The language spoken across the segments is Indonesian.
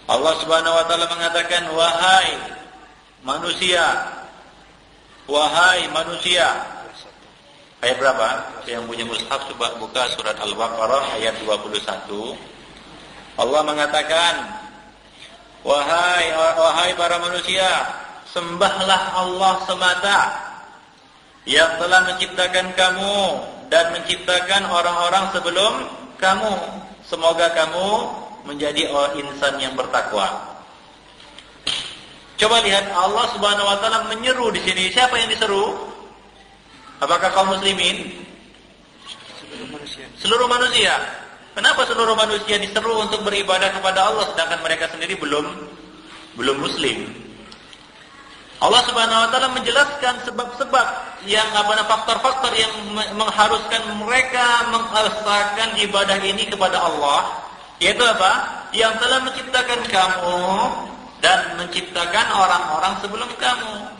Allah Subhanahu wa taala mengatakan, wahai manusia. Ayat berapa? Yang punya mushaf coba buka surat Al-Baqarah ayat 21. Allah mengatakan, wahai para manusia, sembahlah Allah semata yang telah menciptakan kamu dan menciptakan orang-orang sebelum kamu. Semoga kamu menjadi insan yang bertakwa. Coba lihat, Allah Subhanahu wa taala menyeru di sini. Siapa yang diseru? Apakah kaum muslimin? Seluruh manusia. Kenapa seluruh manusia diseru untuk beribadah kepada Allah sedangkan mereka sendiri belum muslim? Allah Subhanahu wa taala menjelaskan sebab-sebab yang faktor-faktor yang mengharuskan mereka mengesahkan ibadah ini kepada Allah, yaitu apa? Yang telah menciptakan kamu dan menciptakan orang-orang sebelum kamu.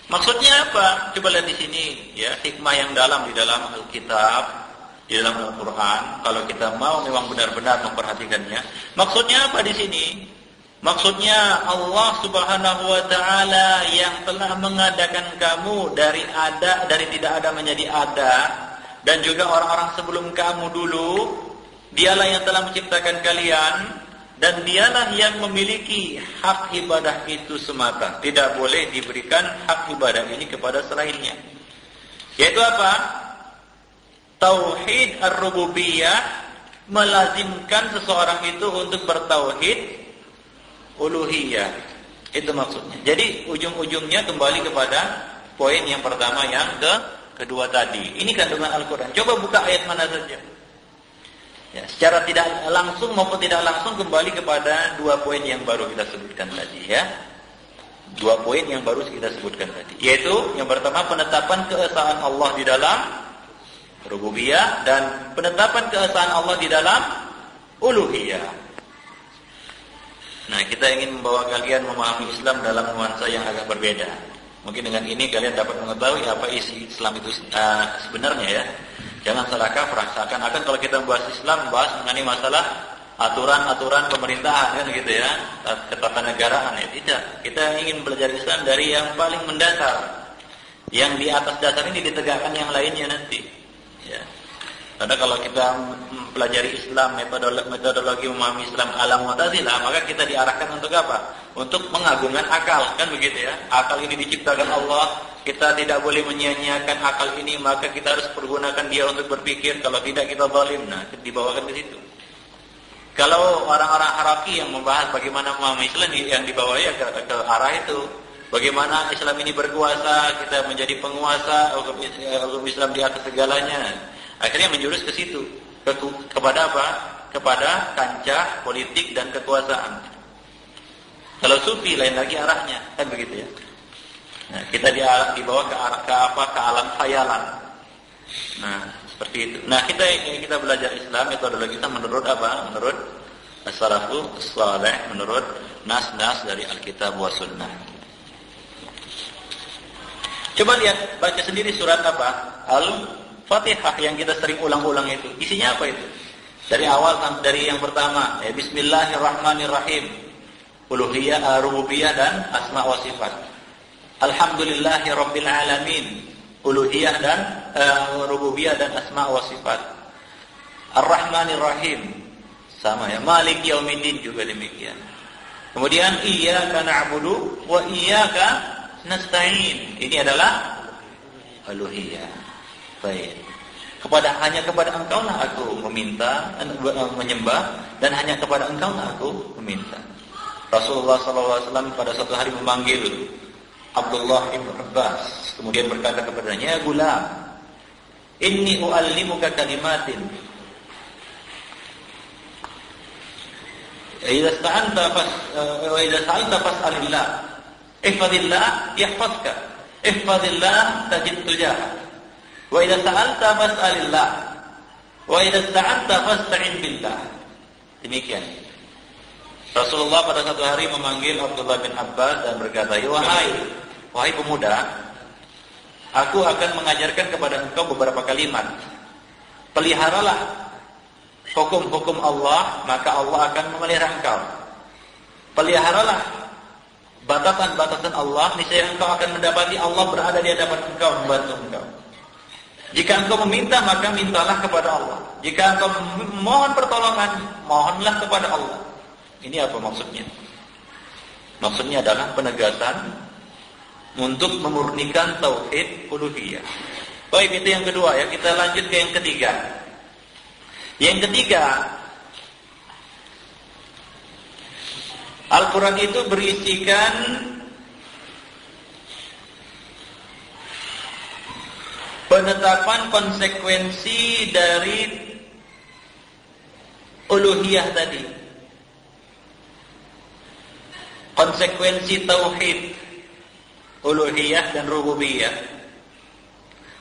Maksudnya apa? Coba lihat di sini, ya, hikmah yang dalam di dalam Alkitab, di dalam Al-Quran. Kalau kita mau memang benar-benar memperhatikannya, maksudnya apa di sini? Maksudnya Allah Subhanahu wa taala yang telah mengadakan kamu dari tidak ada menjadi ada, dan juga orang-orang sebelum kamu dulu, dialah yang telah menciptakan kalian. Dan dialah yang memiliki hak ibadah itu semata. Tidak boleh diberikan hak ibadah ini kepada selainnya. Yaitu apa? Tauhid ar-rububiyah melazimkan seseorang itu untuk bertauhid uluhiyah. Itu maksudnya. Jadi ujung-ujungnya kembali kepada poin yang pertama, yang kedua tadi. Ini kandungan Al-Quran. Coba buka ayat mana saja. Ya, secara tidak langsung maupun tidak langsung kembali kepada dua poin yang baru kita sebutkan tadi, ya. Dua poin yang baru kita sebutkan tadi, yaitu yang pertama penetapan keesaan Allah di dalam rububiyah dan penetapan keesaan Allah di dalam uluhiyah. Nah, kita ingin membawa kalian memahami Islam dalam nuansa yang agak berbeda. Mungkin dengan ini kalian dapat mengetahui apa isi Islam itu sebenarnya, ya. Jangan salah kaprah, seakan-akan kalau kita membahas Islam, bahas mengenai masalah aturan-aturan pemerintahan, kan gitu ya, ketatanegaraan, ya. Tidak. Kita ingin belajar Islam dari yang paling mendasar, yang di atas dasar ini ditegakkan yang lainnya nanti, ya. Karena kalau kita mempelajari Islam, metodologi memahami Islam ala Mu'tazilah, maka kita diarahkan untuk apa? Untuk mengagungkan akal, kan begitu ya. Akal ini diciptakan Allah, kita tidak boleh menyia-nyiakan akal ini, maka kita harus pergunakan dia untuk berpikir, kalau tidak kita zalim. Nah, dibawakan ke situ. Kalau orang-orang Haraki yang membahas bagaimana memahami Islam, yang dibawa ya ke arah itu. Bagaimana Islam ini berkuasa, kita menjadi penguasa, hukum Islam di atas segalanya. Akhirnya menjurus ke situ. Kepada apa? Kepada kancah politik dan kekuasaan. Kalau sufi lain lagi arahnya, kan begitu ya. Nah, kita dibawa ke alam khayalan. Nah, seperti itu. Nah, kita belajar Islam, metodologi kita menurut apa? Menurut as-salafus salih, menurut nas-nas dari Alkitab wa Sunnah. Coba lihat, baca sendiri surat apa? Al-Fatihah yang kita sering ulang-ulang itu. Isinya apa itu? Dari awal, dari yang pertama, ya, Bismillahirrahmanirrahim. Uluhiyah, rububiyah dan asma wa sifat. Alhamdulillahi rabbil alamin. Uluhiyah dan rububiyah dan asma wa sifat. Ar-Rahmanir-Rahim. Sama ya. Malik yaumiddin juga demikian. Kemudian iyyaka na'budu wa iyyaka nasta'in. Ini adalah uluhiyah. Baik. Hanya kepada Engkau lah aku menyembah, dan hanya kepada Engkau lah aku meminta. Rasulullah SAW pada suatu hari memanggil Abdullah ibn Abbas, kemudian berkata kepadanya, "Ya gulam, inni u'allimuka kalimatin. Idza sa'alta fas'alillah. Ihfazillah yahfazka. Ihfazillah tajid tujahak. Wa idza sa'alta fas'alillah. Wa idza sta'anta fasta'in billah." Demikian. Rasulullah pada satu hari memanggil Abdullah bin Abbas dan berkata, Wahai pemuda, aku akan mengajarkan kepada engkau beberapa kalimat. Peliharalah hukum-hukum Allah, maka Allah akan memelihara engkau. Peliharalah batasan-batasan Allah, niscaya engkau akan mendapati Allah berada di hadapan engkau, membantu engkau. Jika engkau meminta, maka mintalah kepada Allah. Jika engkau mohon pertolongan, mohonlah kepada Allah. Ini apa maksudnya? Maksudnya adalah penegasan untuk memurnikan tauhid uluhiyah. Baik, itu yang kedua ya. Kita lanjut ke yang ketiga. Yang ketiga, Al-Quran itu berisikan penetapan konsekuensi dari uluhiyah tadi. Konsekuensi tauhid uluhiyah dan rububiyah.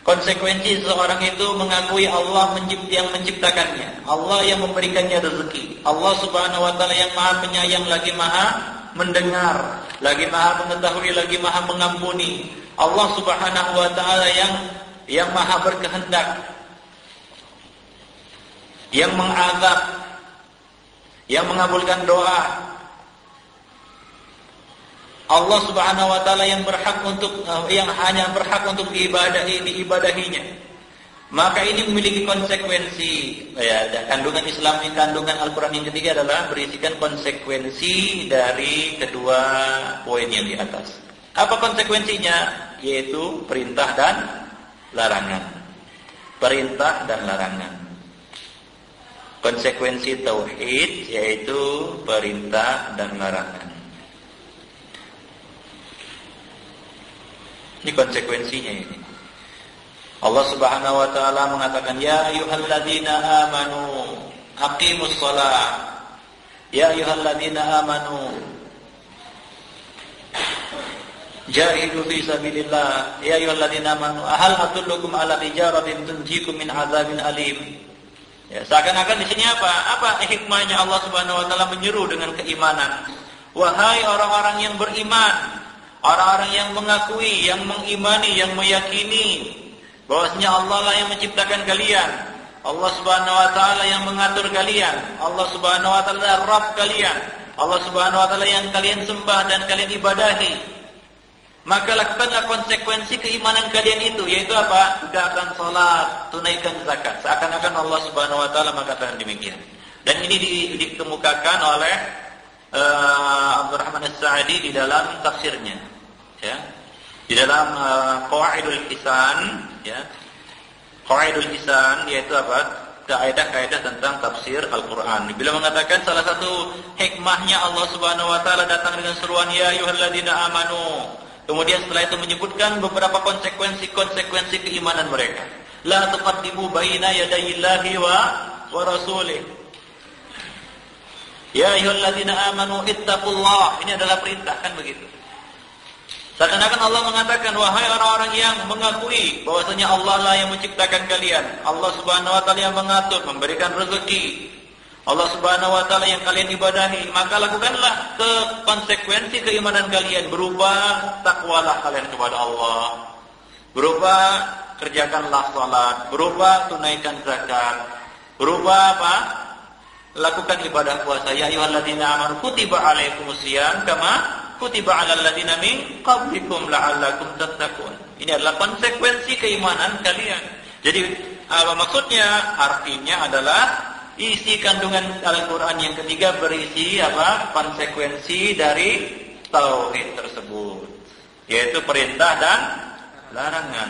Konsekuensi seseorang itu mengakui Allah yang menciptakannya, Allah yang memberikannya rezeki, Allah Subhanahu wa taala yang Maha Penyayang, lagi Maha mendengar, lagi Maha mengetahui, lagi Maha mengampuni. Allah Subhanahu wa taala yang Maha berkehendak, yang mengazab, yang mengabulkan doa. Allah Subhanahu wa taala yang hanya berhak untuk diibadahinya. Maka ini memiliki konsekuensi. Ya, kandungan Islam, kandungan Al-Qur'an yang ketiga adalah berisikan konsekuensi dari kedua poin yang di atas. Apa konsekuensinya? Yaitu perintah dan larangan. Perintah dan larangan. Konsekuensi tauhid yaitu perintah dan larangan. Ini konsekuensinya ini. Allah Subhanahu wa taala mengatakan, ya ayyuhalladzina amanu aqimus shalah. Ya ayyuhalladzina amanu jahidu fi sabilillah. Ya ayyuhalladzina amanu hal adullukum ala tijaratin tunjikum min adzabin alim. Ya, seakan-akan di sini apa hikmahnya Allah Subhanahu wa taala menyeru dengan keimanan. Wahai orang-orang yang beriman, orang-orang yang mengakui, yang mengimani, yang meyakini bahwasanya Allah lah yang menciptakan kalian, Allah Subhanahu wa taala yang mengatur kalian, Allah Subhanahu wa taala Rabb kalian, Allah Subhanahu wa taala yang kalian sembah dan kalian ibadahi. Maka lakukanlah konsekuensi keimanan kalian itu, yaitu apa? Tegakkan salat, tunaikan zakat. Seakan-akan Allah Subhanahu wa taala mengatakan demikian. Dan ini dikemukakan oleh Abdurrahman As-Sa'di di dalam tafsirnya, ya, di dalam Qawaidul Hisan, ya, Qawaidul Hisan yaitu apa? Kaidah-kaidah tentang tafsir Al-Quran. Bila mengatakan salah satu hikmahnya Allah Subhanahu Wa Taala datang dengan seruan Ya ayyuhalladzina amanu. Kemudian setelah itu menyebutkan beberapa konsekuensi keimanan mereka. La tuqaddimu baina yadayillahi wa rasulih. Ya ayyuhalladzina amanu ittaqullah. Ini adalah perintah, kan begitu. Seakan-akan Allah mengatakan, wahai orang-orang yang mengakui bahwasanya Allah lah yang menciptakan kalian, Allah Subhanahu wa taala yang mengatur, memberikan rezeki, Allah Subhanahu wa taala yang kalian ibadahi, maka lakukanlah konsekuensi keimanan kalian berupa takwalah kalian kepada Allah, berupa kerjakanlah salat, berupa tunaikan zakat, berupa apa? Lakukan ibadah puasa. Ya ayyuhalladzina amanu kutiba alaikumusiyam kama kutiba 'alal ladzina min qablikum la'allakum tattaqun. Ini adalah konsekuensi keimanan kalian. Jadi apa maksudnya? Artinya adalah isi kandungan Al-Qur'an yang ketiga berisi apa? Konsekuensi dari tauhid tersebut, yaitu perintah dan larangan.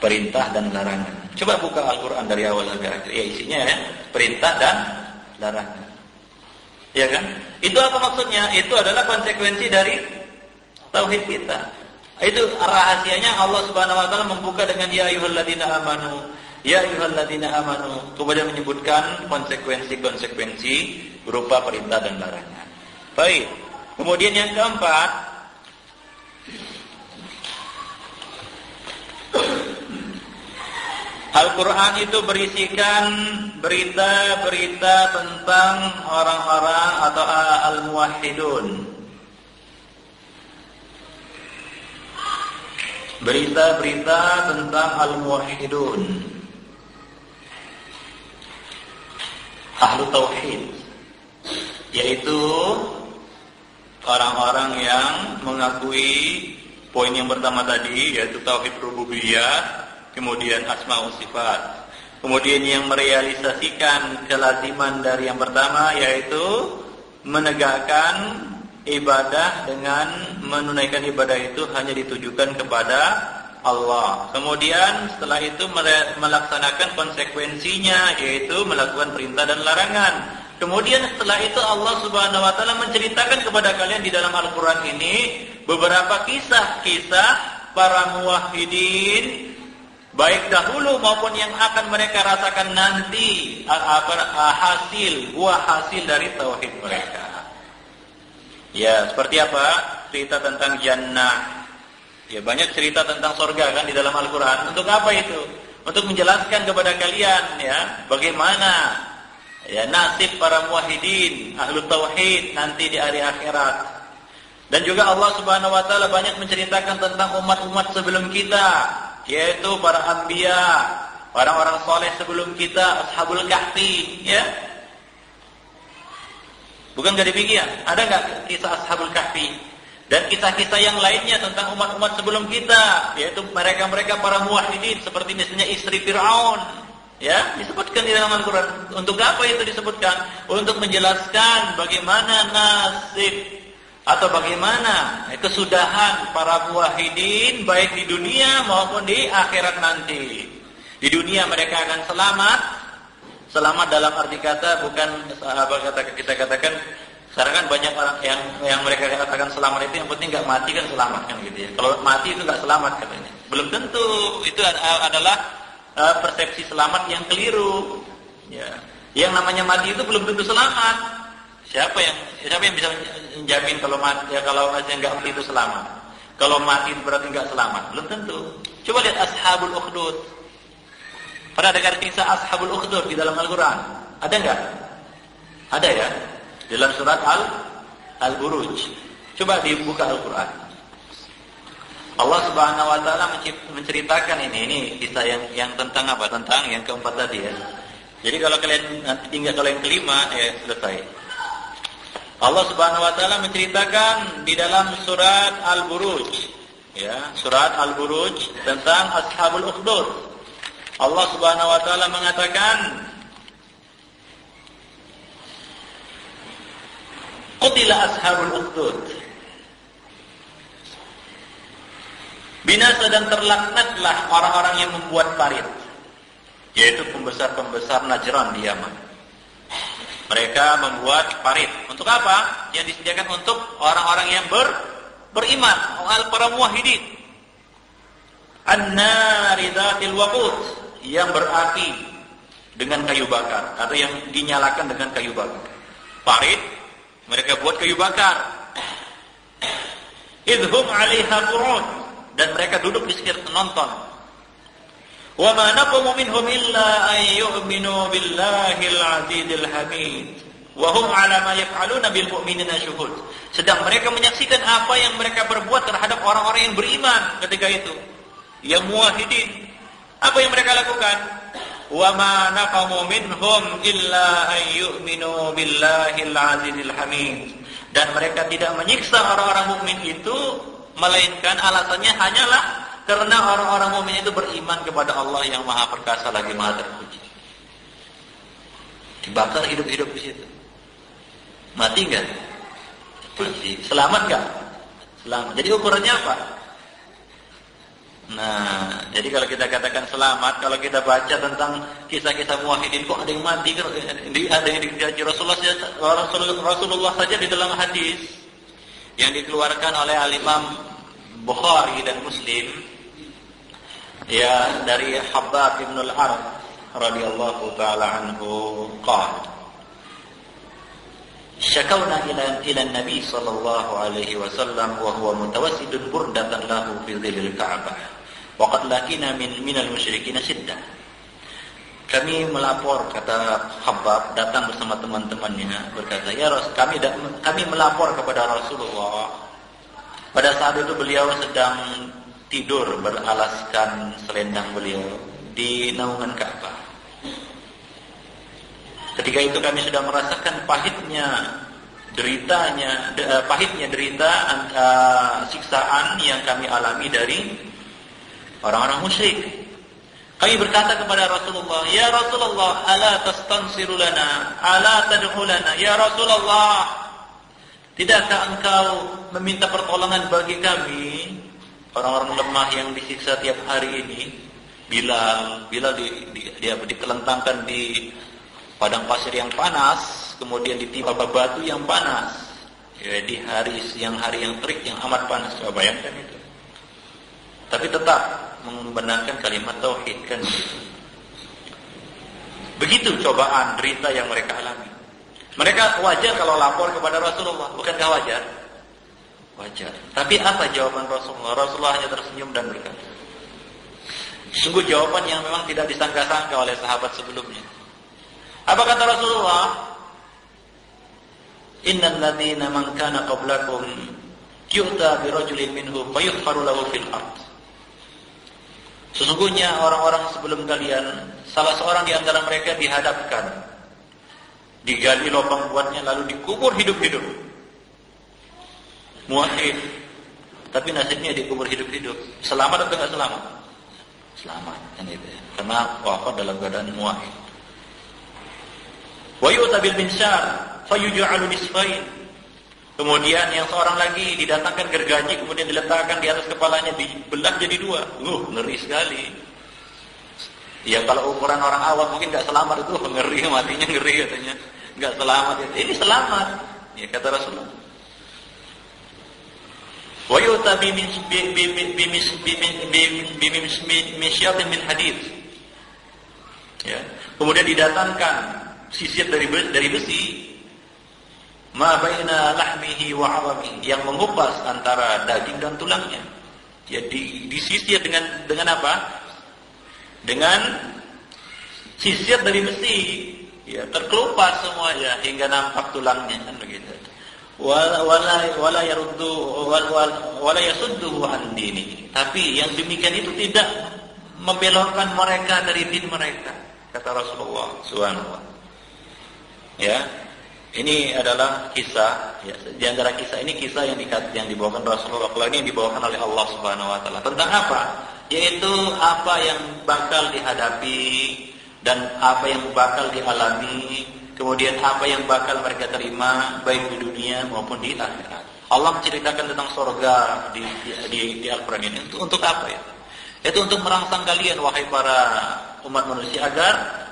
Perintah dan larangan. Coba buka Al-Qur'an dari awal sampai akhir. Ya isinya ya, perintah dan larangan. Ya kan? Itu apa maksudnya? Itu adalah konsekuensi dari tauhid kita. Itu rahasianya Allah Subhanahu wa taala membuka dengan ya ayyuhalladzina amanu. Ya ayyuhalladzina amanu. Kemudian menyebutkan konsekuensi-konsekuensi berupa perintah dan larangan. Baik. Kemudian yang keempat, Al-Quran itu berisikan berita-berita tentang orang-orang atau al-muwahhidun. Berita-berita tentang al-muwahhidun. ahlu tauhid, yaitu orang-orang yang mengakui poin yang pertama tadi, yaitu tauhid rububiyah, kemudian asma wa sifat, kemudian yang merealisasikan kelaziman dari yang pertama, yaitu menegakkan ibadah dengan menunaikan ibadah itu hanya ditujukan kepada Allah. Kemudian setelah itu melaksanakan konsekuensinya, yaitu melakukan perintah dan larangan. Kemudian setelah itu Allah Subhanahu wa taala menceritakan kepada kalian di dalam Al-Qur'an ini beberapa kisah-kisah para muwahhidin, baik dahulu maupun yang akan mereka rasakan nanti, buah hasil dari tauhid mereka. Ya, seperti apa? Cerita tentang jannah. Ya, banyak cerita tentang surga kan di dalam Al-Qur'an. Untuk apa itu? Untuk menjelaskan kepada kalian ya, bagaimana ya nasib para muwahhidin, ahlu tauhid nanti di hari akhirat. Dan juga Allah Subhanahu wa taala banyak menceritakan tentang umat-umat sebelum kita, yaitu para anbiya, orang-orang soleh sebelum kita, ashabul kahfi, ya. Bukan gak demikian? Ada nggak kisah ashabul kahfi dan kisah-kisah yang lainnya tentang umat-umat sebelum kita, yaitu mereka-mereka para muwahhidin, seperti misalnya istri Fir'aun, ya, disebutkan di dalam Al-Qur'an. Untuk apa itu disebutkan? Untuk menjelaskan bagaimana nasib atau bagaimana kesudahan para muwahhidin baik di dunia maupun di akhirat nanti. Di dunia mereka akan selamat. Selamat dalam arti kata bukan apa kita katakan sekarang kan banyak orang yang mereka katakan selamat itu yang penting nggak mati kan selamat kan gitu ya. Kalau mati itu nggak selamat katanya. Belum tentu, itu adalah persepsi selamat yang keliru. Ya. Yang namanya mati itu belum tentu selamat. Siapa yang bisa menjamin kalau mati, ya kalau masih nggak mati itu selamat? Kalau mati itu berarti nggak selamat? Belum tentu. Coba lihat ashabul ukhdud. Pernah dengar kisah ashabul ukhdud di dalam Al-Quran? Ada enggak? Ada ya. Dalam surat Al-Buruj. Coba dibuka Al-Quran. Allah Subhanahu wa taala menceritakan ini kisah yang tentang apa? Tentang yang keempat tadi ya. Jadi kalau kalian nanti tinggal kalau yang kelima ya selesai. Allah Subhanahu wa taala menceritakan di dalam surat Al-Buruj, ya, surat Al-Buruj tentang ashabul ukhdud. Allah Subhanahu wa taala mengatakan, qutila ashabul ukhdud. Binasa dan terlaknatlah orang-orang yang membuat parit, yaitu pembesar-pembesar Najran di Yaman. Mereka membuat parit. Untuk apa? Yang disediakan untuk orang-orang yang beriman, para muwahhidin. An-nari dzatil waqud, yang berapi dengan kayu bakar atau yang dinyalakan dengan kayu bakar. Parit mereka buat kayu bakar. Idhum 'alaiha qu'ud, dan mereka duduk di sekitar penonton. Wa ma naqamu minhum illa an yu'minu billahil 'azizil hamid wa hum 'ala ma yaf'aluna bil mu'minina syuhud. Sedang mereka menyaksikan apa yang mereka perbuat terhadap orang-orang yang beriman ketika itu, yang muwahhidin. Apa yang mereka lakukan? Wa ma naqamu minhum illa an yu'minu billahil 'azizil hamid. Dan mereka tidak menyiksa orang-orang mukmin itu melainkan alasannya hanyalah karena orang-orang mukmin itu beriman kepada Allah yang Maha Perkasa lagi Maha Terpuji. Dibakar hidup-hidup di situ. Mati enggak? Mati. Selamat enggak? Selamat. Jadi ukurannya apa? Nah, jadi kalau kita katakan selamat, kalau kita baca tentang kisah-kisah muwahhidin, kok ada yang mati, ada yang digaji Rasulullah saja di dalam hadis yang dikeluarkan oleh Al-Imam Bukhari dan Muslim, ya, dari Habbab ibn al-Arad radhiyallahu taala anhu qala syakawna ila Nabi sallallahu alaihi wasallam wa huwa mutawassidun burdatan lahu fi dhillil Ka'bah wa qad lakina minal musyrikin siddah. Kami melapor, kata Habbab, datang bersama teman-temannya, berkata, ya Rasul, kami melapor kepada Rasulullah. Pada saat itu beliau sedang tidur beralaskan selendang beliau di naungan Ka'bah. Ketika itu kami sudah merasakan pahitnya derita siksaan yang kami alami dari orang-orang musyrik. Kami berkata kepada Rasulullah, "Ya Rasulullah, ala tastansiru lana, ala tad'u lana, ya Rasulullah, tidakkah engkau meminta pertolongan bagi kami, orang-orang lemah yang disiksa tiap hari ini?" Bilal dikelentangkan di padang pasir yang panas, kemudian ditimpa batu yang panas, ya, di hari yang terik yang amat panas. Coba bayangkan itu. Tapi tetap membenarkan kalimat tauhid, kan begitu. Begitu cobaan, derita yang mereka alami. Mereka wajar kalau lapor kepada Rasulullah, bukankah wajar? Wajar. Tapi apa jawaban Rasulullah? Rasulullah hanya tersenyum dan berkata, sungguh jawaban yang memang tidak disangka-sangka oleh sahabat sebelumnya. Apa kata Rasulullah? Innal ladzina man kana qablakum yu'ta bi rajulin minhum fayuhfaru lahu fil ardh. Sesungguhnya orang-orang sebelum kalian, salah seorang di antara mereka dihadapkan, digali lubang buatnya lalu dikubur hidup-hidup. Muwahhid, tapi nasibnya dikubur hidup-hidup. Selamat atau enggak selamat? Selamat, kan itu ya. Karena wafat dalam keadaan muwahhid. Wa yu'ta bil minsyar fayuj'alu nisfain. Kemudian yang seorang lagi didatangkan gergaji, kemudian diletakkan di atas kepalanya, dibelah jadi dua. Ngeri sekali. Ya kalau ukuran orang awam mungkin nggak selamat itu, ngeri, matinya ngeri katanya. Nggak selamat itu. Ini selamat, ya kata Rasulullah. Wa yu'ta bimisyatin min hadid. Ya. Kemudian didatangkan sisir dari besi, ma baina lahmihi wa 'azamihi, yang mengupas antara daging dan tulangnya. Jadi disisir dengan apa? Dengan sisir dari besi, ya, terkelupas semuanya hingga nampak tulangnya, kan begitu. Wala yasudduhu an dini. Tapi yang demikian itu tidak membelokkan mereka dari din mereka, kata Rasulullah subhanahu. Ya. Ini adalah kisah, ya, di antara kisah ini kisah yang dibawakan Rasulullah. Kalau ini yang dibawakan oleh Allah Subhanahu Wa Taala. Tentang apa? Yaitu apa yang bakal dihadapi dan apa yang bakal dialami, kemudian apa yang bakal mereka terima baik di dunia maupun di akhirat. Allah menceritakan tentang surga di Al-Quran ini. Untuk apa ya? Itu untuk merangsang kalian, wahai para umat manusia, agar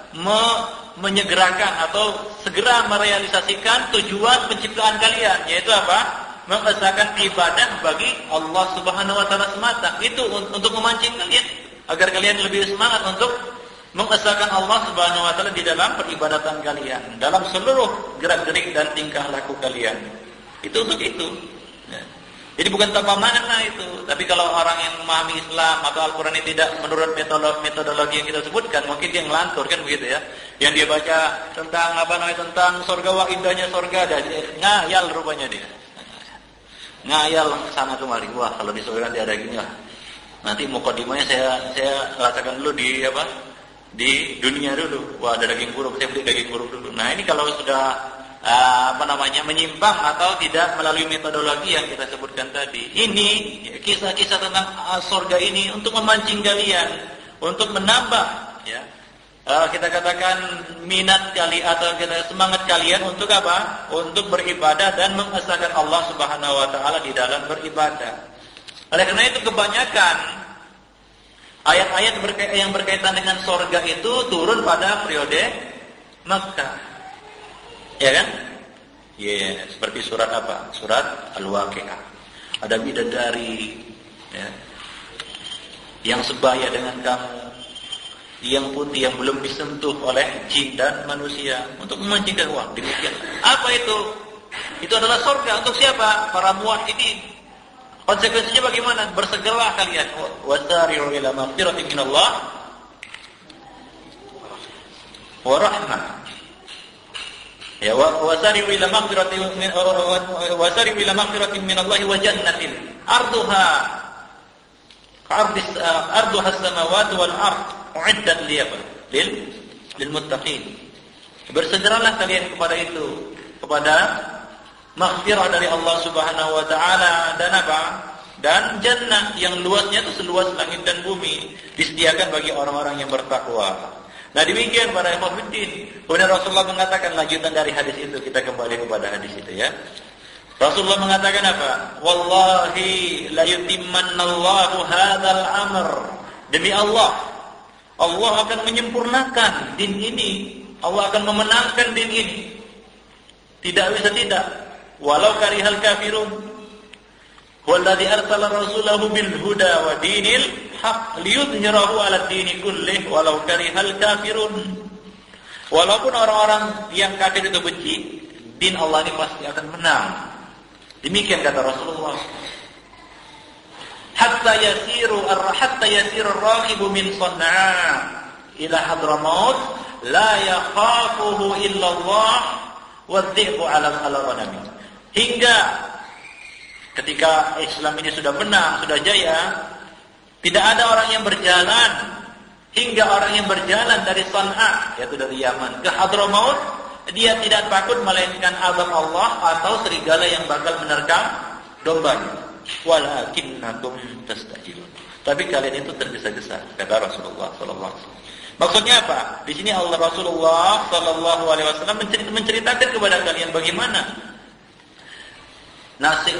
menyegerakan atau segera merealisasikan tujuan penciptaan kalian, yaitu apa? Mengesahkan ibadah bagi Allah Subhanahu Wa Taala semata. Itu untuk memancing kalian agar kalian lebih semangat untuk mengesahkan Allah Subhanahu Wa Taala di dalam peribadatan kalian, dalam seluruh gerak-gerik dan tingkah laku kalian. Itu untuk itu. Ya. Jadi bukan tanpa makna itu. Tapi kalau orang yang memahami Islam atau Al-Quran ini tidak menurut metodologi yang kita sebutkan, mungkin dia ngelantur, kan begitu ya. Yang dia baca tentang surga, wah indahnya surga, ngayal rupanya dia. Ngayal sana kemari. Wah, kalau di surga nanti ada gini lah. Nanti mukadimahnya saya rasakan dulu di dunia dulu. Wah, ada daging kuruk, saya beli daging kuruk dulu. Nah, ini kalau sudah menyimpang atau tidak melalui metodologi yang kita sebutkan tadi. Ini ya, kisah-kisah tentang surga ini untuk memancing kalian, untuk menambah, ya, kita katakan minat kali atau semangat kalian untuk apa? Untuk beribadah dan mengesahkan Allah Subhanahu Wa Taala di dalam beribadah. Oleh karena itu kebanyakan ayat-ayat yang berkaitan dengan surga itu turun pada periode Makkah. Ya kan? Ya, seperti surat apa? Surat Al-Waqi'ah. Ada bidadari, ya, yang sebaya dengan kamu, yang putih, yang belum disentuh oleh jin dan manusia, untuk memancing uang. Demikian. Apa itu? Itu adalah surga untuk siapa? Para muwahhidin. Konsekuensinya bagaimana? Bersegeralah kalian. Wasari'u ila maghfiratin minallah wa rahmah. Ya, wasari'u ila maghfiratin min Allah wa jannatin arduha as-samawati wal ard uiddat lil muttaqin. Bersegeralah kalian kepada itu, kepada maghfirah dari Allah Subhanahu wa taala dan apa? Dan jannah yang luasnya itu seluas langit dan bumi, disediakan bagi orang-orang yang bertakwa. Nah, demikian para ikhwatiddin. Kemudian Rasulullah mengatakan, lanjutan dari hadis itu, kita kembali kepada hadis itu ya. Rasulullah mengatakan apa? Wallahi la yutimmannallahu hadzal amr. Demi Allah, Allah akan menyempurnakan din ini. Allah akan memenangkan din ini. Tidak bisa tidak. Walau karihal kafirun. Walladzi arsala rasulahu bil huda wa dinil haq liyudhhirahu 'ala ad-dini kullih walau karihal kafirun. Walaupun orang-orang yang kafir itu benci, din Allah ini pasti akan menang. Demikian kata Rasulullah. Hatta yasiru ar-rahibu min Sana'a ila Hadramaut la yakhafuhu illa Allah wadh-dhi'bu 'ala al-ghanam. Hingga ketika Islam ini sudah menang, sudah jaya, tidak ada orang yang berjalan hingga orang yang berjalan dari Sana'a, yaitu dari Yaman, ke Hadramaut, dia tidak takut melainkan azab Allah atau serigala yang bakal menerkam dombanya. Walakinnakum tastajilun. Tapi kalian itu tergesa-gesa, kata Rasulullah sallallahu alaihi wasallam. Maksudnya apa? Di sini Allah Rasulullah sallallahu alaihi wasallam menceritakan kepada kalian bagaimana nasib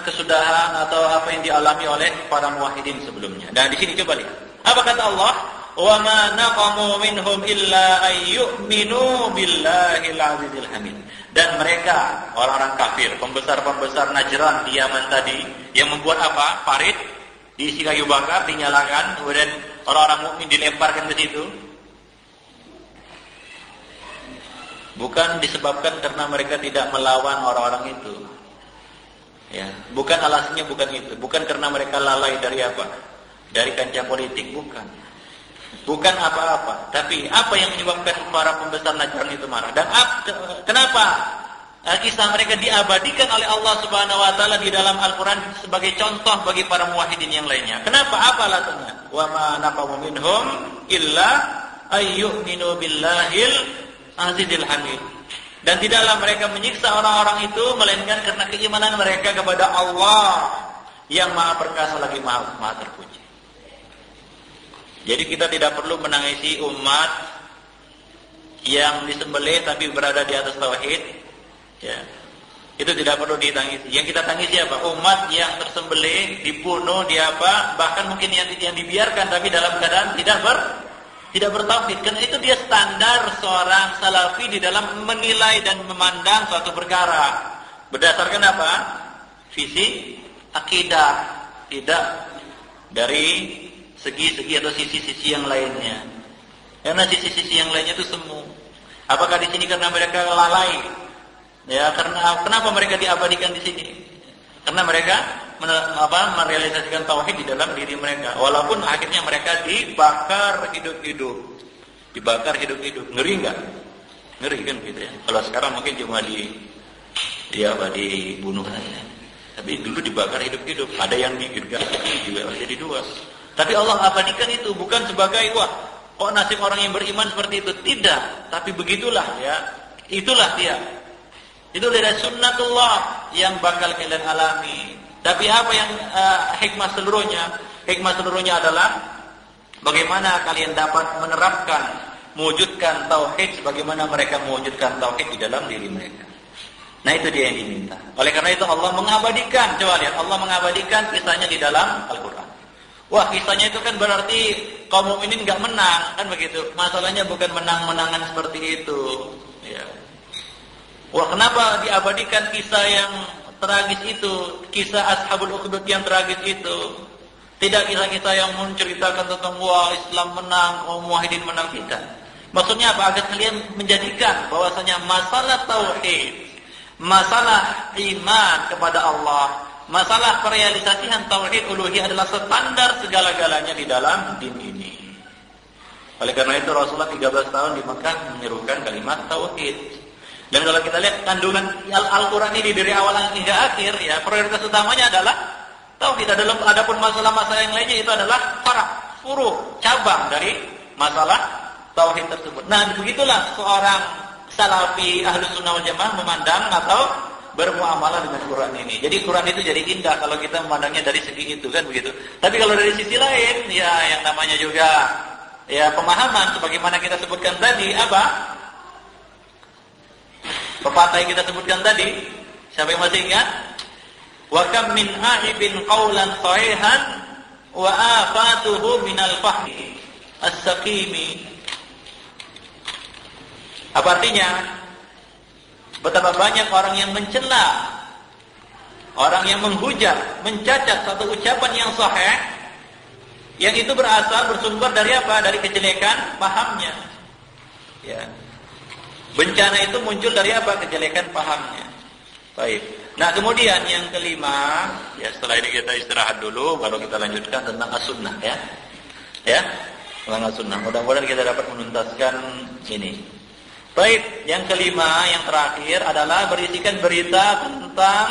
kesudahan atau apa yang dialami oleh para muwahhidin sebelumnya. Dan di sini coba lihat. Apa kata Allah? Wa ma naqamu minhum illa ayyuminu billahil azizil hamid. Dan mereka orang-orang kafir, pembesar-pembesar Najran di Yaman tadi yang membuat apa? Parit diisi kayu bakar, dinyalakan, kemudian orang-orang mukmin dilemparkan ke situ. Bukan disebabkan karena mereka tidak melawan orang-orang itu. Ya, bukan alasannya bukan itu, bukan karena mereka lalai dari apa? Dari kancah politik, bukan. Bukan apa-apa, tapi apa yang menyebabkan para pembesar Najran itu marah? Dan kenapa kisah mereka diabadikan oleh Allah Subhanahu wa taala di dalam Al-Qur'an sebagai contoh bagi para muwahhidin yang lainnya? Kenapa? Apa alasannya? Wa ma naqamu minhum illa ayyuminu billahil azizil hamid. Dan tidaklah mereka menyiksa orang-orang itu melainkan karena keimanan mereka kepada Allah yang Maha Perkasa lagi Maha Terpuji. Jadi kita tidak perlu menangisi umat yang disembelih tapi berada di atas tauhid. Ya. Itu tidak perlu ditangisi. Yang kita tangisi apa? Umat yang tersembelih, dibunuh, bahkan mungkin yang dibiarkan tapi dalam keadaan tidak bertauhid. Karena itu dia standar seorang salafi di dalam menilai dan memandang suatu perkara. Berdasarkan apa? Visi akidah, tidak dari segi-segi atau sisi-sisi yang lainnya. Karena sisi-sisi yang lainnya itu semu. Apakah di sini karena mereka lalai? Ya, kenapa mereka diabadikan di sini? Karena mereka merealisasikan tauhid di dalam diri mereka. Walaupun akhirnya mereka dibakar hidup-hidup. Dibakar hidup-hidup. Ngeri enggak? Ngeri kan gitu ya. Kalau sekarang mungkin cuma dibunuh saja. Tapi dulu dibakar hidup-hidup. Ada yang digergaji juga jadi dua. Tapi Allah abadikan itu bukan sebagai kok nasib orang yang beriman seperti itu. Tidak. Tapi begitulah ya. Itulah dia. Itu dari sunnatullah yang bakal kalian alami. Tapi apa yang hikmah seluruhnya? Hikmah seluruhnya adalah bagaimana kalian dapat menerapkan, mewujudkan tauhid sebagaimana mereka mewujudkan tauhid di dalam diri mereka. Nah, itu dia yang diminta. Oleh karena itu Allah mengabadikan, coba lihat, Allah mengabadikan kisahnya di dalam Al-Qur'an. Wah, kisahnya itu kan berarti kaum mukminin enggak menang, kan begitu. Masalahnya bukan menang-menangan seperti itu, ya. Wah, kenapa diabadikan kisah yang tragis itu, kisah Ashabul Ukhdud yang tragis itu? Tidak kisah-kisah yang menceritakan tentang wah Islam menang, kaum muwahhidin menang, tidak. Maksudnya apa? Agar kalian menjadikan bahwasanya masalah tauhid, masalah iman kepada Allah, masalah perealisasian tauhid uluhiyah adalah standar segala-galanya di dalam din ini. Oleh karena itu Rasulullah 13 tahun di Mekah menyerukan kalimat tauhid. Dan kalau kita lihat kandungan Al-Quran ini dari awal hingga akhir, ya prioritas utamanya adalah tauhid. Adapun masalah-masalah yang lainnya itu adalah furu, cabang dari masalah tauhid tersebut. Nah, begitulah seorang salafi Ahlus Sunnah wal Jamaah memandang atau bermuamalah dengan Quran ini. Jadi Quran itu jadi indah kalau kita memandangnya dari segi itu kan begitu. Tapi kalau dari sisi lain, ya yang namanya juga ya pemahaman sebagaimana kita sebutkan tadi, apa? Pepatah yang kita sebutkan tadi, siapa yang masih ingat? Wa kam min a'ibin qawlan sahihan wa afatuhu minal fahmi as-saqimi. Apa artinya? Betapa banyak orang yang mencela, orang yang menghujat, mencacat satu ucapan yang sahih, yang itu berasal bersumber dari apa? Dari kejelekan pahamnya. Ya. Bencana itu muncul dari apa? Kejelekan pahamnya. Baik. Nah, kemudian yang kelima, ya setelah ini kita istirahat dulu, baru kita lanjutkan tentang as-sunnah ya. Ya, tentang as-sunnah. Mudah-mudahan kita dapat menuntaskan ini. Baik, yang kelima, yang terakhir adalah berisikan berita tentang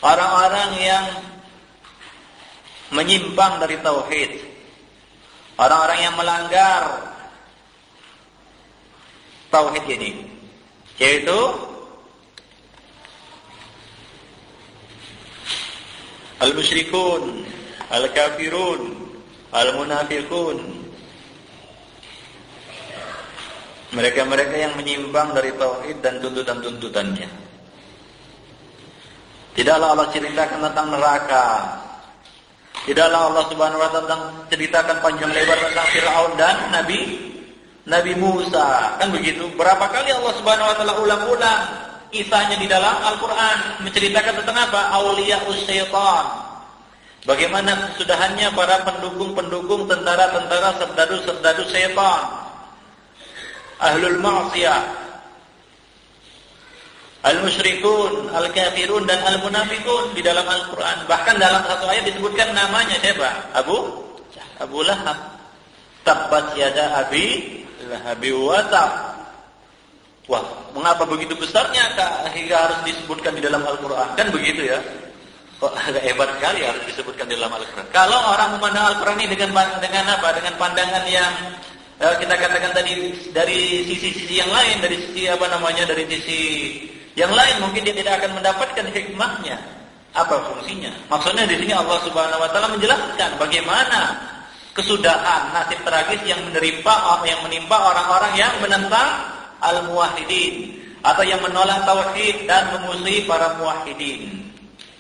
orang-orang yang menyimpang dari tauhid. Orang-orang yang melanggar tauhid ini, yaitu al-musyrikun, al-kafirun, al-munafiqun. Mereka-mereka yang menyimpang dari tauhid dan tuntutan-tuntutannya. Tidaklah Allah ceritakan tentang neraka. Tidaklah Allah Subhanahu wa taala ceritakan panjang lebar tentang Firaun dan Nabi Musa. Kan begitu? Berapa kali Allah Subhanahu wa taala ulang-ulang kisahnya di dalam Al-Qur'an menceritakan tentang apa? Auliyaus syaitan. Bagaimana kesudahannya para pendukung-pendukung, tentara-tentara, serdadu-serdadu syaitan. Ahlul ma'siyah, al-musyrikun, al-kafirun dan al-munafiqun di dalam Al-Qur'an. Bahkan dalam satu ayat disebutkan namanya siapa? Abu Lahab. Tabbat yada Abi Lahab wa tab. Wah, mengapa begitu besarnya hingga harus disebutkan di dalam Al-Qur'an? Kan begitu ya. Kok agak hebat sekali harus disebutkan di dalam Al-Qur'an. Kalau orang memandang Al-Qur'an ini dengan apa? Dengan pandangan yang kita katakan tadi dari sisi-sisi yang lain, dari sisi dari sisi yang lain mungkin dia tidak akan mendapatkan hikmahnya. Apa fungsinya? Maksudnya di sini Allah Subhanahu wa taala menjelaskan bagaimana kesudahan nasib tragis yang menimpa orang-orang yang menentang al-muwahhidin atau yang menolak tauhid dan memusuhi para muwahhidin.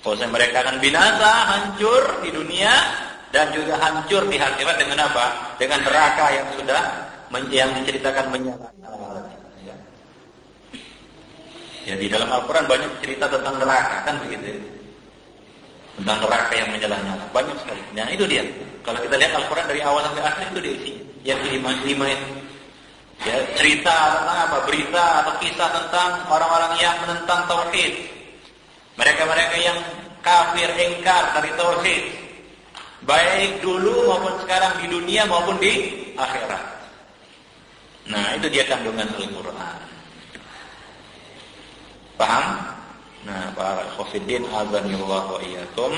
Bahwasanya mereka akan binasa, hancur di dunia dan juga hancur di akhirat dengan apa? Dengan neraka yang sudah yang diceritakan menyala. Ya, di dalam Al-Quran banyak cerita tentang neraka, kan begitu? Tentang neraka yang menyala-nyala, banyak sekali. Nah itu dia. Kalau kita lihat Al-Quran dari awal sampai akhir itu dia isinya. Yang kelima itu. Ya, cerita tentang apa? Berita atau kisah tentang orang-orang yang menentang tauhid. Mereka-mereka yang kafir, ingkar dari tauhid. Baik dulu maupun sekarang di dunia maupun di akhirat. Nah, itu dia kandungan Al-Quran. Paham? Nah, para khafidin azanillah wa iyyakum.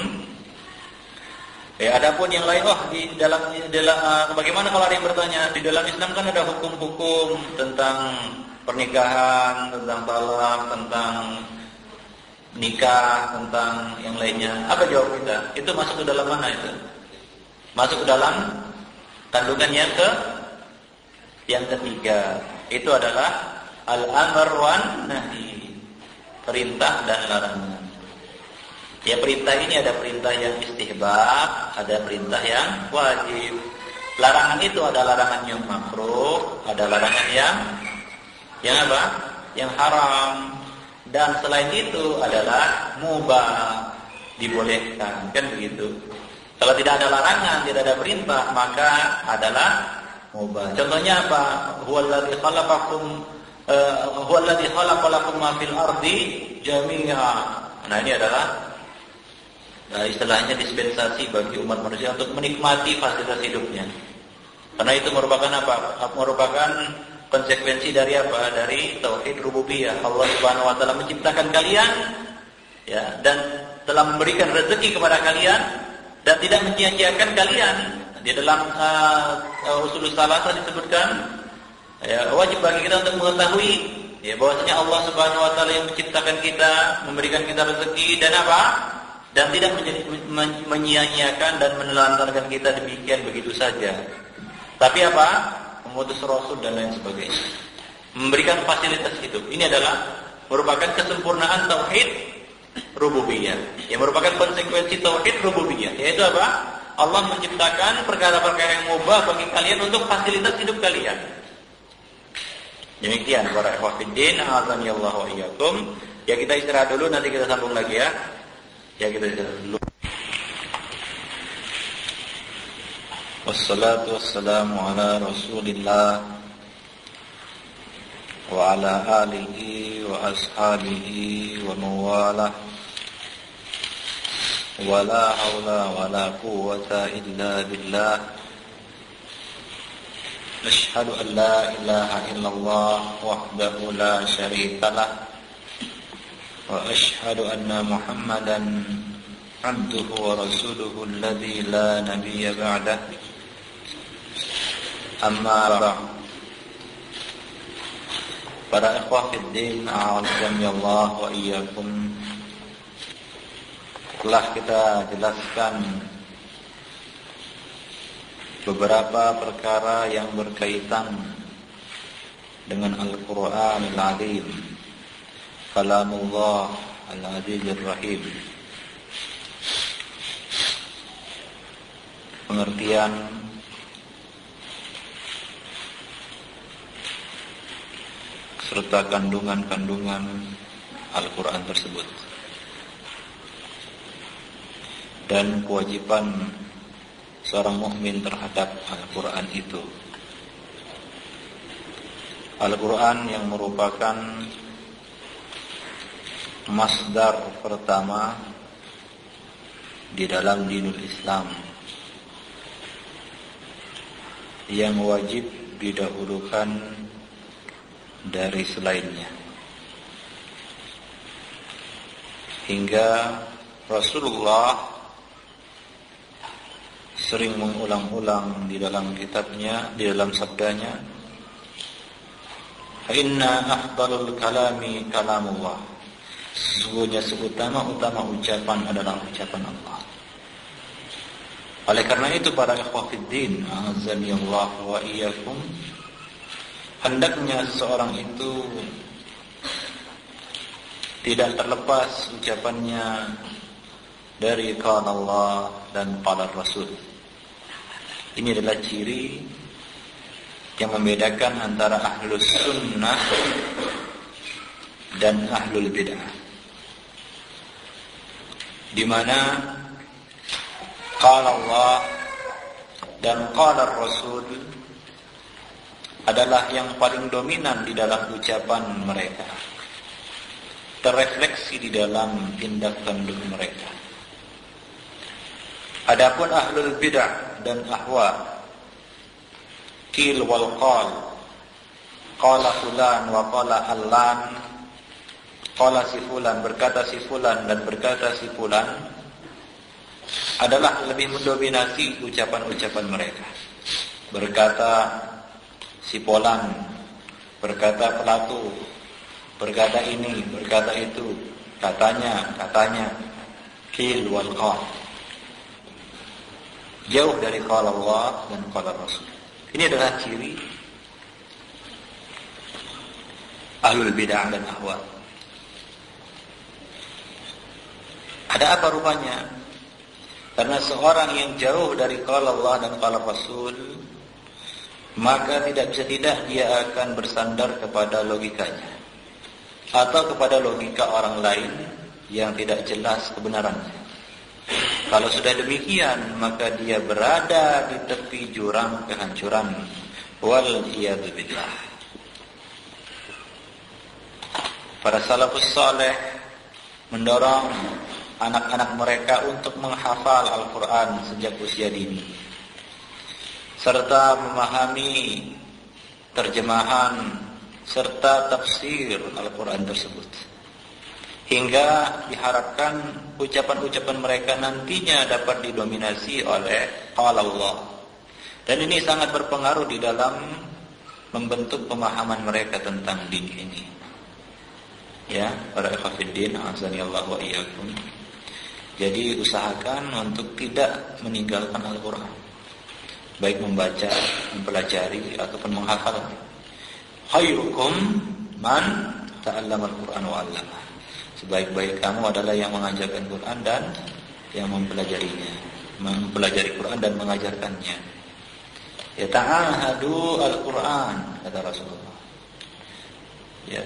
Adapun yang lain, di dalam bagaimana kalau ada yang bertanya, di dalam Islam kan ada hukum-hukum tentang pernikahan, tentang talak, tentang nikah, tentang yang lainnya. Apa jawab kita? Itu masuk ke dalam mana itu? Masuk ke dalam kandungan yang ketiga. Itu adalah al-amr wan nahi. Perintah dan larangan. Ya, perintah ini ada perintah yang istihbab, ada perintah yang wajib. Larangan itu ada larangan yang makruh, ada larangan yang apa? Yang haram. Dan selain itu adalah mubah, dibolehkan, kan begitu. Kalau tidak ada larangan, tidak ada perintah, maka adalah mubah. Contohnya apa? Huwallazi khalaqalakum ma fil ardi jami'a. Nah, ini adalah istilahnya dispensasi bagi umat manusia untuk menikmati fasilitas hidupnya. Karena itu merupakan apa? Merupakan konsekuensi dari apa? Dari tauhid rububiyah. Allah Subhanahu wa taala menciptakan kalian ya, dan telah memberikan rezeki kepada kalian dan tidak menyia-nyiakan kalian Di dalam usul salasah disebutkan wajib bagi kita untuk mengetahui bahwasanya Allah Subhanahu wa taala yang menciptakan kita, memberikan kita rezeki dan apa? Dan tidak menyia-nyiakan dan menelantarkan kita demikian begitu saja. Tapi apa? Mengutus Rasul dan lain sebagainya. Memberikan fasilitas hidup. Ini adalah merupakan kesempurnaan tauhid rububiyah. Yang merupakan konsekuensi tauhid rububiyah. Yaitu apa? Allah menciptakan perkara-perkara yang mubah bagi kalian untuk fasilitas hidup kalian. Demikian para ikhwah fiddin, a'azani Allah wa iyyakum. Ya kita istirahat dulu, nanti kita sambung lagi ya. Ya kita istirahat dulu. Wassalatu wassalamu ala Rasulillah wa ala alihi wa ashabihi wa mawalah. Wa la hawla wa la quwwata illa billah. Asyhadu an la ilaha illallah wahdahu la syarika lah. Wa asyhadu anna Muhammadan abduhu wa rasuluhu alladzi la nabiyya ba'dah. Amma ba'd. Para ikhwah fiddin, a'azzani Allah wa iyyakum. Telah kita jelaskan beberapa perkara yang berkaitan dengan Al-Quran Al-Azim, Kalamullah Al-Azizir Rahim. Pengertian serta kandungan-kandungan Al-Quran tersebut dan kewajiban seorang mukmin terhadap Al-Quran itu. Al-Quran yang merupakan masdar pertama di dalam dinul Islam yang wajib didahulukan dari selainnya. Hingga Rasulullah sering mengulang-ulang di dalam kitabnya, di dalam sabdanya, "Inna afdalul kalami kalamullah." Sesungguhnya seutama-utama ucapan adalah ucapan Allah. Oleh karena itu para ikhwah fiddin, a'azzani Allah wa iyyakum, hendaknya seseorang itu tidak terlepas ucapannya dari qala Allah dan qala Rasul. Ini adalah ciri yang membedakan antara ahlus sunnah dan ahlul bid'ah, di mana qala Allah dan qala Rasul adalah yang paling dominan di dalam ucapan mereka, terrefleksi di dalam tindak tanduk mereka. Adapun ahlul bid'ah dan ahwa, qil wal qala fulan wa qala allan, qala si fulan, berkata si fulan dan berkata si fulan, adalah lebih mendominasi ucapan-ucapan mereka. Berkata si Polan, berkata Pelatu, berkata ini, berkata itu, katanya, qil wal qal. Jauh dari qala Allah dan qala Rasul. Ini adalah ciri ahlul bid'ah dan ahwa. Ada apa rupanya? Karena seorang yang jauh dari qala Allah dan qala Rasul, maka tidak bisa tidak dia akan bersandar kepada logikanya atau kepada logika orang lain yang tidak jelas kebenarannya. Kalau sudah demikian, maka dia berada di tepi jurang kehancuran. Wal iyadu billah. Para salafus saleh mendorong anak-anak mereka untuk menghafal Al-Quran sejak usia dini, serta memahami terjemahan serta tafsir Al-Quran tersebut, hingga diharapkan ucapan-ucapan mereka nantinya dapat didominasi oleh qala Allah Dan ini sangat berpengaruh di dalam membentuk pemahaman mereka tentang din ini. Ya, para ikhwatiddin, azanillahu wa iyyakum. Jadi usahakan untuk tidak meninggalkan Al-Qur'an. Baik membaca, mempelajari ataupun menghafal. Khairukum man ta'allama al-Qur'an wa 'allama. Sebaik-baik kamu adalah yang mengajarkan Quran dan yang mempelajarinya, mempelajari Quran dan mengajarkannya. Ya ta'ahadu al-Quran, kata Rasulullah. Ya,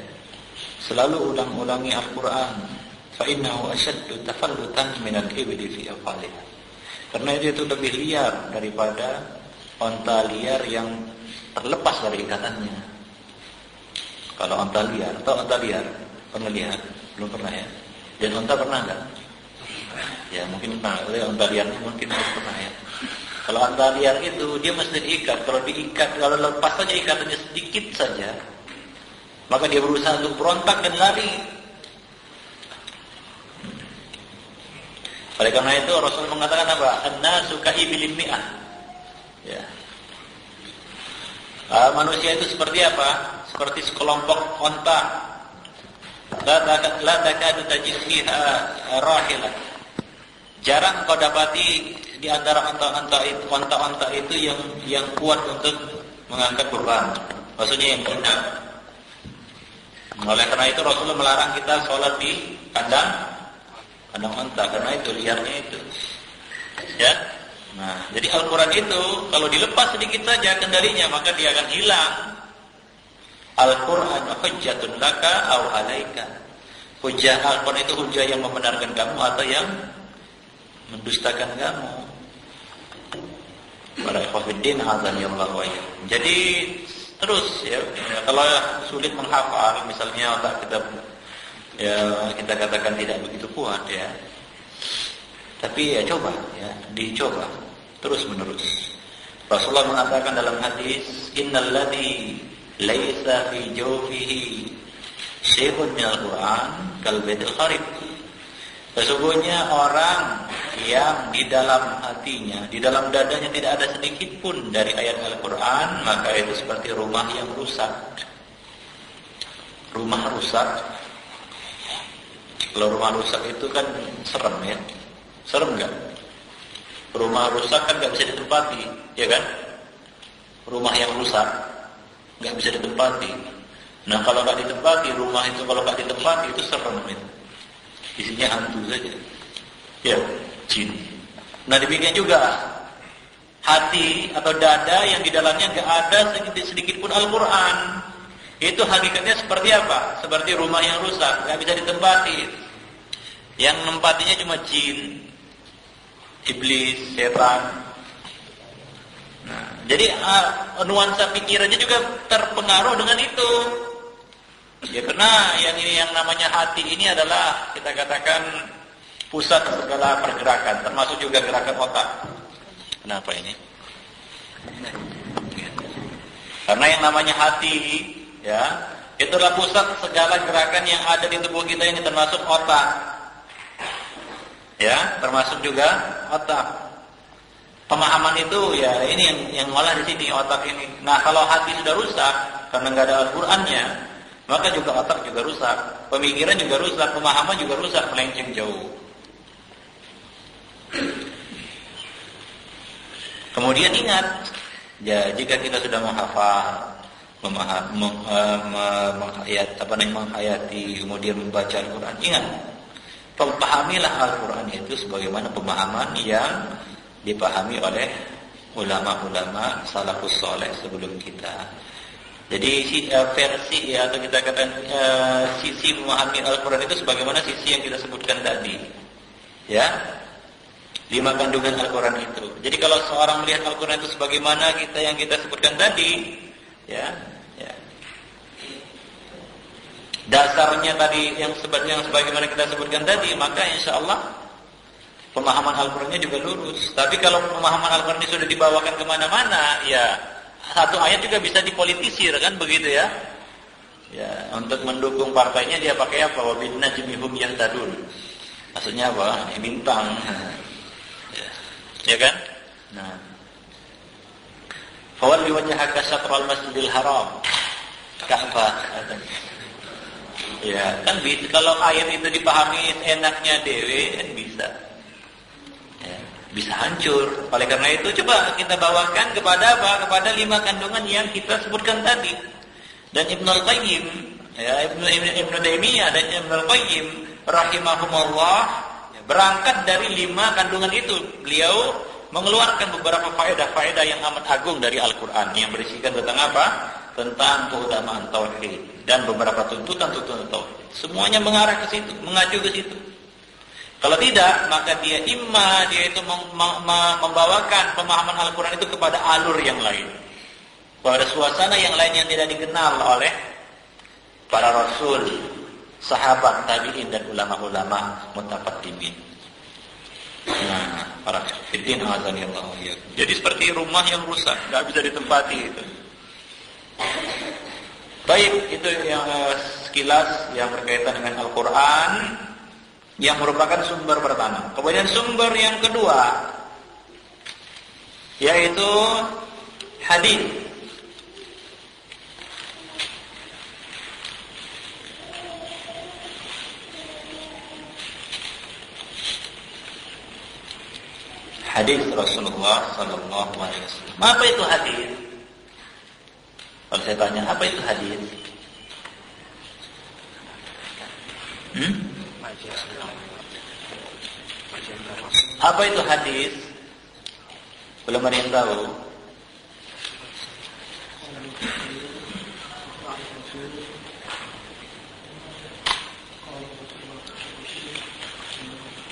selalu ulang-ulangi Al-Quran. Fa innahu ashaddu tafallutan min al-ibli fi aqaliha. Karena itu lebih liar daripada onta liar yang terlepas dari ikatannya. Kalau onta liar, atau onta liar pernah lihat? Belum pernah ya? Dan onta pernah enggak? Ya mungkin pernah. Onta liarnya mungkin pernah ya. Kalau onta liar itu dia mesti diikat. Kalau diikat, kalau lepas saja ikatannya sedikit saja, maka dia berusaha untuk berontak dan lari. Oleh karena itu Rasul mengatakan apa? An-nasu ka'ibil mi'ah. Ya. Manusia itu seperti apa? Seperti sekelompok onta. La takadu tajid fiha rahilah. Jarang kau dapati di antara onta-onta itu yang kuat untuk mengangkat beban. Maksudnya yang hina. Oleh karena itu Rasulullah melarang kita sholat di kandang onta, karena itu liarnya itu. Ya. Nah, jadi Al-Quran itu kalau dilepas sedikit saja kendalinya maka dia akan hilang. Al-Quran hujjatun laka aw alaika. Hujjah Al-Quran itu hujjah yang membenarkan kamu atau yang mendustakan kamu. Para ikhwatiddin azanillahu wa iyyakum. Jadi terus ya, kalau sulit menghafal misalnya otak kita ya kita katakan tidak begitu kuat ya. Tapi ya coba ya, dicoba terus menerus. Rasulullah mengatakan dalam hadis, innal ladzi laisa fi jawfihi syai'un minal Qur'an kal baitil kharib. Sesungguhnya orang yang di dalam hatinya, di dalam dadanya tidak ada sedikit pun dari ayat Al-Quran, maka itu seperti rumah yang rusak. Rumah rusak. Kalau rumah rusak itu kan serem ya. Serem enggak? Rumah rusak kan enggak bisa ditempati, ya kan? Rumah yang rusak enggak bisa ditempati. Nah, kalau enggak ditempati, rumah itu kalau enggak ditempati itu serem itu. Isinya hantu saja. Ya, jin. Nah, demikian juga hati atau dada yang di dalamnya enggak ada sedikit pun Al-Quran. Itu hakikatnya seperti apa? Seperti rumah yang rusak, enggak bisa ditempati. Yang menempatinya cuma jin, iblis, setan. Nah, jadi nuansa pikirannya juga terpengaruh dengan itu. Ya karena yang namanya hati ini adalah kita katakan pusat segala pergerakan, termasuk juga gerakan otak. Kenapa ini? Karena yang namanya hati, ya, itulah pusat segala gerakan yang ada di tubuh kita ini, termasuk otak. Ya, termasuk juga otak. Pemahaman itu ya ini yang malah di sini otak ini. Nah, kalau hati sudah rusak karena nggak ada Al-Qur'annya, maka juga otak juga rusak, pemikiran juga rusak, pemahaman juga rusak, melenceng jauh. Kemudian ingat, ya jika kita sudah menghafal, menghayati, kemudian membaca Al-Quran, ingat, pahamilah Al-Quran itu sebagaimana pemahaman yang dipahami oleh ulama-ulama salafus saleh sebelum kita. Jadi versi ya, atau kita katakan sisi memahami Al-Quran itu sebagaimana sisi yang kita sebutkan tadi, ya, 5 kandungan Al-Quran itu. Jadi kalau seorang melihat Al-Quran itu sebagaimana yang kita sebutkan tadi, ya, dasarnya tadi yang sebagaimana kita sebutkan tadi, maka insya Allah pemahaman Al-Qurannya juga lurus. Tapi kalau pemahaman Al-Quran ini sudah dibawakan kemana-mana, ya satu ayat juga bisa dipolitisir, kan begitu ya? Ya, untuk mendukung partainya dia pakai apa? Wa bin najmi hum yahtadun. Maksudnya apa? Bintang. Ya kan? Nah, Fawalli wajhaka syatral masjidil haram. Ka'bah. Ya, kan bisa. Kalau ayat itu dipahami enaknya dewe, kan bisa. Ya, bisa hancur. Oleh karena itu coba kita bawakan kepada apa? Kepada 5 kandungan yang kita sebutkan tadi. Dan Ibnu Al-Qayyim, ya, Ibnu Taimiyah dan Ibnu Al-Qayyim rahimahumullah berangkat dari 5 kandungan itu. Beliau mengeluarkan beberapa faedah-faedah yang amat agung dari Al-Qur'an yang berisikan tentang apa? Tentang keutamaan tauhid dan beberapa tuntutan-tuntutan tauhid. Semuanya mengarah ke situ, mengacu ke situ. Kalau tidak, maka dia itu membawakan pemahaman Al-Qur'an itu kepada alur yang lain. Pada suasana yang lain yang tidak dikenal oleh para rasul, sahabat, tabi'in dan ulama-ulama mutaqaddimin. Nah, para fitin azanillahu ya. Jadi seperti rumah yang rusak, enggak bisa ditempati itu. Baik, itu yang sekilas yang berkaitan dengan Al-Quran yang merupakan sumber pertama. Kemudian sumber yang kedua yaitu hadis. Hadis Rasulullah sallallahu alaihi wasallam. Apa itu hadis? Kalau saya tanya, apa itu hadis? Apa itu hadis? Belum ada yang tahu.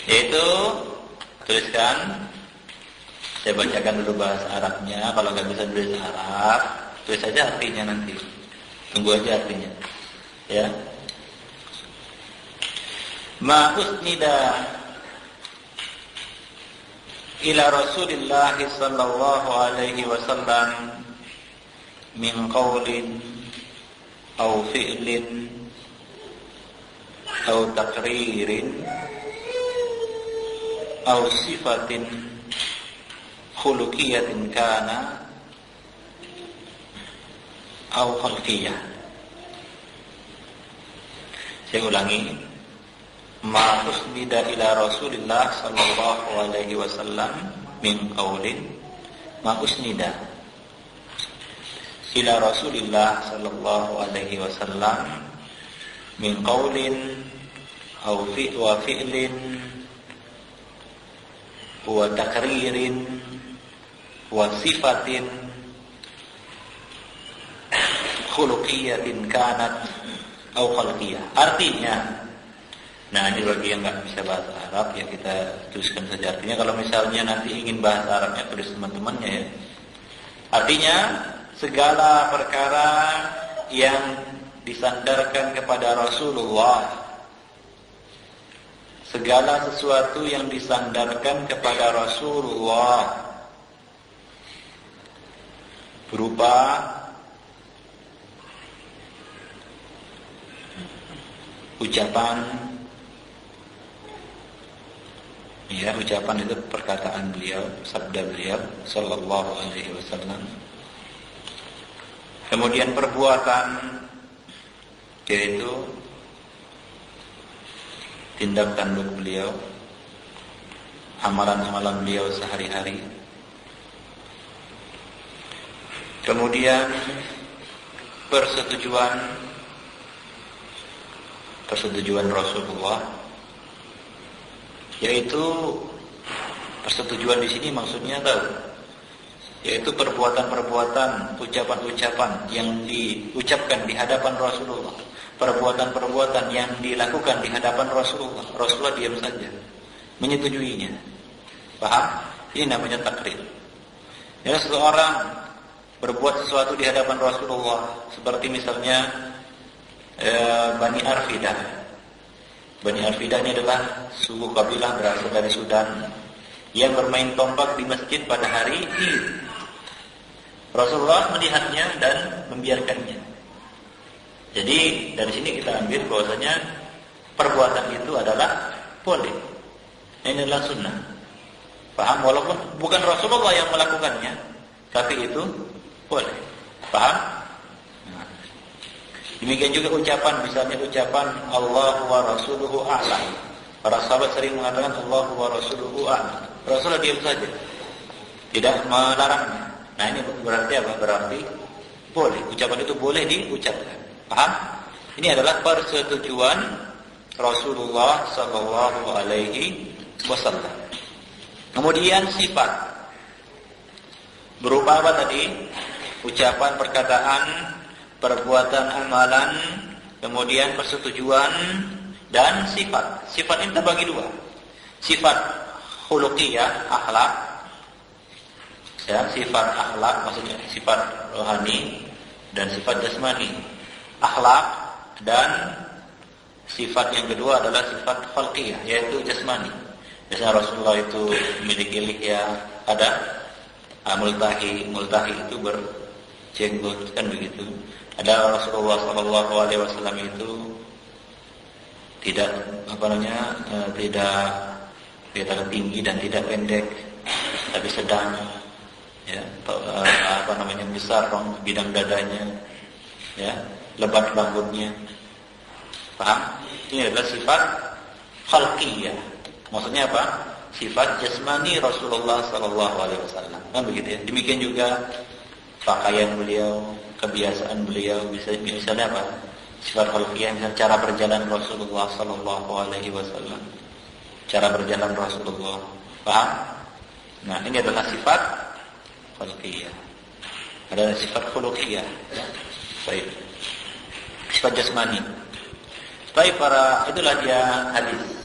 Yaitu, tuliskan. Saya bacakan dulu bahasa Arabnya. Kalau nggak bisa tulis Arab, tulis saja artinya nanti. Tunggu aja artinya. Ya. Ma usnida ila Rasulillah sallallahu alaihi wasallam min qaulin aw fi'lin aw taqririn aw sifatin khuluqiyatin kana aw khalqiyah. Saya ulangi. Ma usnida ila Rasulillah sallallahu alaihi wasallam min qaulin, ma usnida ila Rasulillah sallallahu alaihi wasallam min qaulin aw fi'lin wa takririn wa sifatin khuluqiyatin kanat aw khalqiyah. Artinya, nah ini bagi yang nggak bisa bahasa Arab ya kita tuliskan saja artinya. Kalau misalnya nanti ingin bahasa Arabnya tulis teman-temannya ya. Artinya segala perkara yang disandarkan kepada Rasulullah, segala sesuatu yang disandarkan kepada Rasulullah berupa ucapan. Ya, ucapan itu perkataan beliau, sabda beliau sallallahu alaihi wasallam. Kemudian perbuatan, yaitu tindak tanduk beliau, amalan-amalan beliau sehari-hari. Kemudian persetujuan Rasulullah, yaitu persetujuan di sini maksudnya tahu, yaitu perbuatan-perbuatan, ucapan-ucapan yang diucapkan di hadapan Rasulullah, perbuatan-perbuatan yang dilakukan di hadapan Rasulullah. Rasulullah diam saja, menyetujuinya. Paham? Ini namanya takrir. Ya, seseorang berbuat sesuatu di hadapan Rasulullah, seperti misalnya Bani Arfidah. Bani Arfidah ini adalah suku kabilah berasal dari Sudan yang bermain tombak di masjid pada hari Id. Rasulullah melihatnya dan membiarkannya. Jadi dari sini kita ambil bahwasanya perbuatan itu adalah boleh. Ini adalah sunnah. Paham? Walaupun bukan Rasulullah yang melakukannya, tapi itu Boleh. Paham? Nah. Demikian juga ucapan, misalnya ucapan Allah wa rasuluhu a'lam. Para sahabat sering mengatakan Allah wa rasuluhu a'lam. Rasulullah diam saja, tidak melarangnya. Nah ini berarti apa? Berarti boleh. Ucapan itu boleh diucapkan. Paham? Ini adalah persetujuan Rasulullah Sallallahu Alaihi Wasallam. Kemudian sifat berupa apa tadi? Ucapan, perkataan, perbuatan, amalan, kemudian persetujuan dan sifat. Sifat ini terbagi dua. Sifat khuluqiyah, akhlak. Ya, sifat akhlak maksudnya sifat rohani dan sifat jasmani. Akhlak dan sifat yang kedua adalah sifat khalqiyah, yaitu jasmani. Biasanya Rasulullah itu memiliki lihya, ada multahi itu berjenggot kan begitu. Ada Rasulullah Sallallahu Alaihi Wasallam itu tidak tidak kelihatan tinggi dan tidak pendek, tapi sedang, ya, besar bidang dadanya, ya, lebat rambutnya. Paham? Ini adalah sifat khalqiyah. Maksudnya apa? Sifat jasmani Rasulullah Sallallahu Alaihi Wasallam. Kan begitu ya. Demikian juga pakaian beliau, kebiasaan beliau, misalnya apa? Sifat khalqiyah, misalnya cara berjalan Rasulullah Sallallahu Alaihi Wasallam. Cara berjalan Rasulullah. Paham? Nah, ini adalah sifat khalqiyah. Ada sifat khuluqiyah. Baik. Sifat jasmani. Baik, itulah dia hadis.